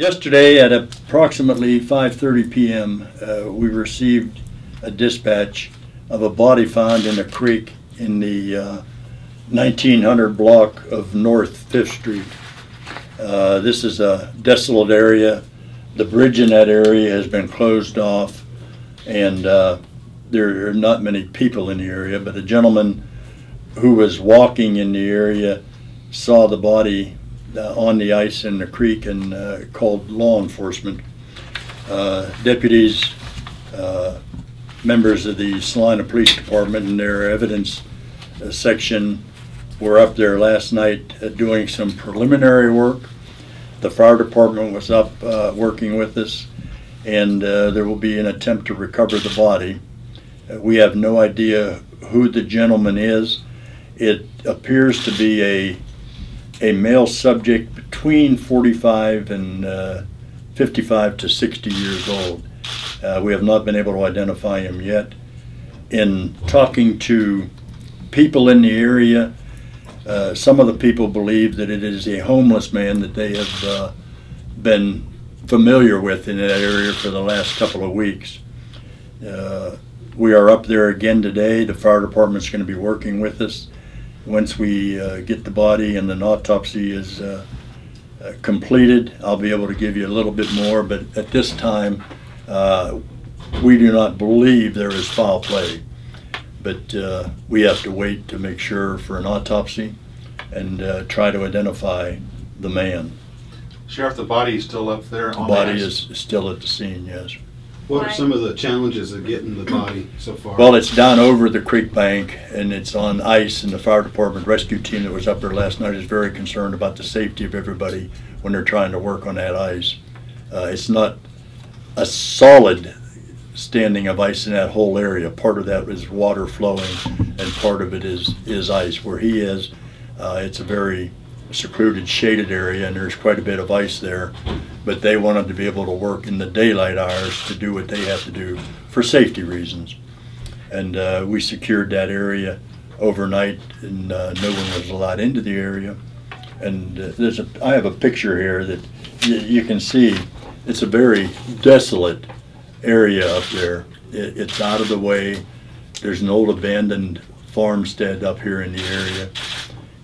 Yesterday at approximately 5:30 p.m. We received a dispatch of a body found in a creek in the 1900 block of North 5th Street. This is a desolate area. The bridge in that area has been closed off, and there are not many people in the area, but a gentleman who was walking in the area saw the body on the ice in the creek and called law enforcement. Deputies, members of the Saline Police Department and their evidence section were up there last night doing some preliminary work. The fire department was up working with us, and there will be an attempt to recover the body. We have no idea who the gentleman is. It appears to be a male subject between 45 and 55 to 60 years old. We have not been able to identify him yet. In talking to people in the area, some of the people believe that it is a homeless man that they have been familiar with in that area for the last couple of weeks. We are up there again today. The fire department's going to be working with us. Once we get the body and the autopsy is completed, I'll be able to give you a little bit more, but at this time we do not believe there is foul play. But we have to wait to make sure for an autopsy and try to identify the man. Sheriff, the body is still up there on the body is still at the scene, yes. What are some of the challenges of getting the body so far? Well, it's down over the creek bank and it's on ice, and the fire department rescue team that was up there last night is very concerned about the safety of everybody when they're trying to work on that ice. It's not a solid standing of ice in that whole area. Part of that is water flowing and part of it is ice. Where he is, it's a very secluded, shaded area, and there's quite a bit of ice there, but they wanted to be able to work in the daylight hours to do what they have to do for safety reasons. And we secured that area overnight, and no one was allowed into the area. And I have a picture here that you can see. It's a very desolate area up there. It's out of the way. There's an old abandoned farmstead up here in the area.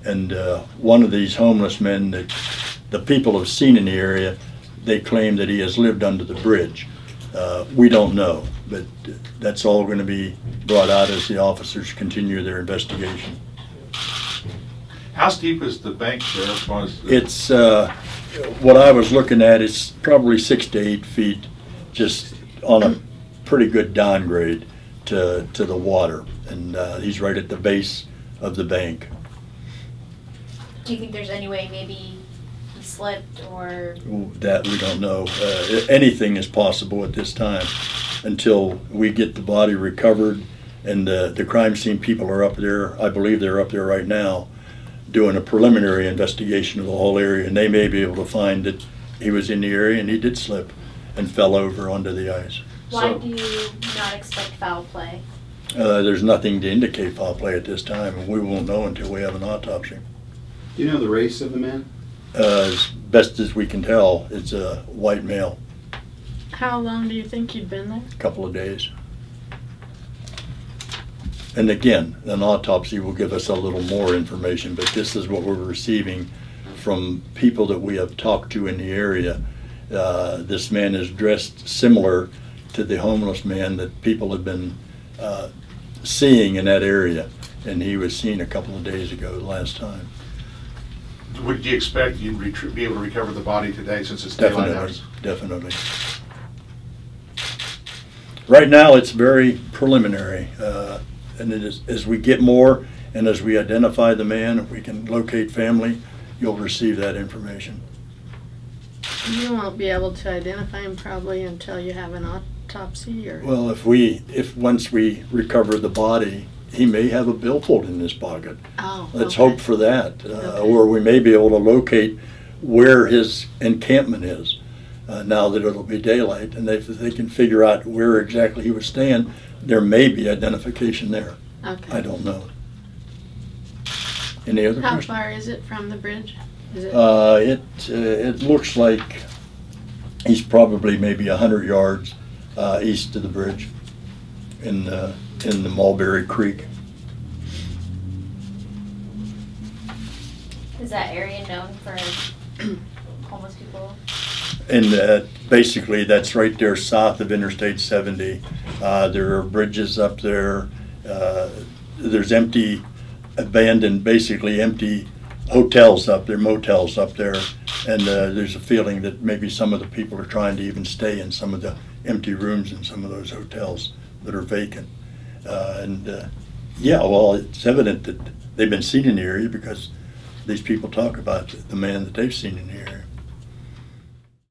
And one of these homeless men that the people have seen in the area, they claim that he has lived under the bridge. We don't know, but that's all going to be brought out as the officers continue their investigation. How steep is the bank, Sheriff? It's, what I was looking at, it's probably 6 to 8 feet, just on a pretty good downgrade to the water. And he's right at the base of the bank. Do you think there's any way maybe he slipped or? That we don't know. Anything is possible at this time until we get the body recovered, and the crime scene people are up there. I believe they're up there right now doing a preliminary investigation of the whole area, and they may be able to find that he was in the area and he did slip and fell over onto the ice. Why do you not expect foul play? There's nothing to indicate foul play at this time, and we won't know until we have an autopsy. Do you know the race of the man? As best as we can tell, it's a white male. How long do you think he'd been there? A couple of days. And again, an autopsy will give us a little more information, but this is what we're receiving from people that we have talked to in the area. This man is dressed similar to the homeless man that people have been seeing in that area, and he was seen a couple of days ago the last time. Would you expect you'd be able to recover the body today since it's daylight hours? Definitely. Right now it's very preliminary, and it is, as we get more and as we identify the man, if we can locate family, you'll receive that information. You won't be able to identify him probably until you have an autopsy, or? Well, if once we recover the body, he may have a billfold in his pocket. Oh, let's okay. hope for that. Or we may be able to locate where his encampment is now that it'll be daylight, and if they can figure out where exactly he was staying, there may be identification there. Okay. I don't know. Any other How questions? far is it from the bridge? Is it? It looks like He's probably maybe 100 yards east of the bridge in the Mulberry Creek. Is that area known for homeless people? And basically, that's right there south of Interstate 70. There are bridges up there. There's empty, abandoned, basically empty hotels up there, motels up there. And there's a feeling that maybe some of the people are trying to even stay in some of the empty rooms in some of those hotels that are vacant. Yeah, well, it's evident that they've been seen in the area because these people talk about the man that they've seen in the area.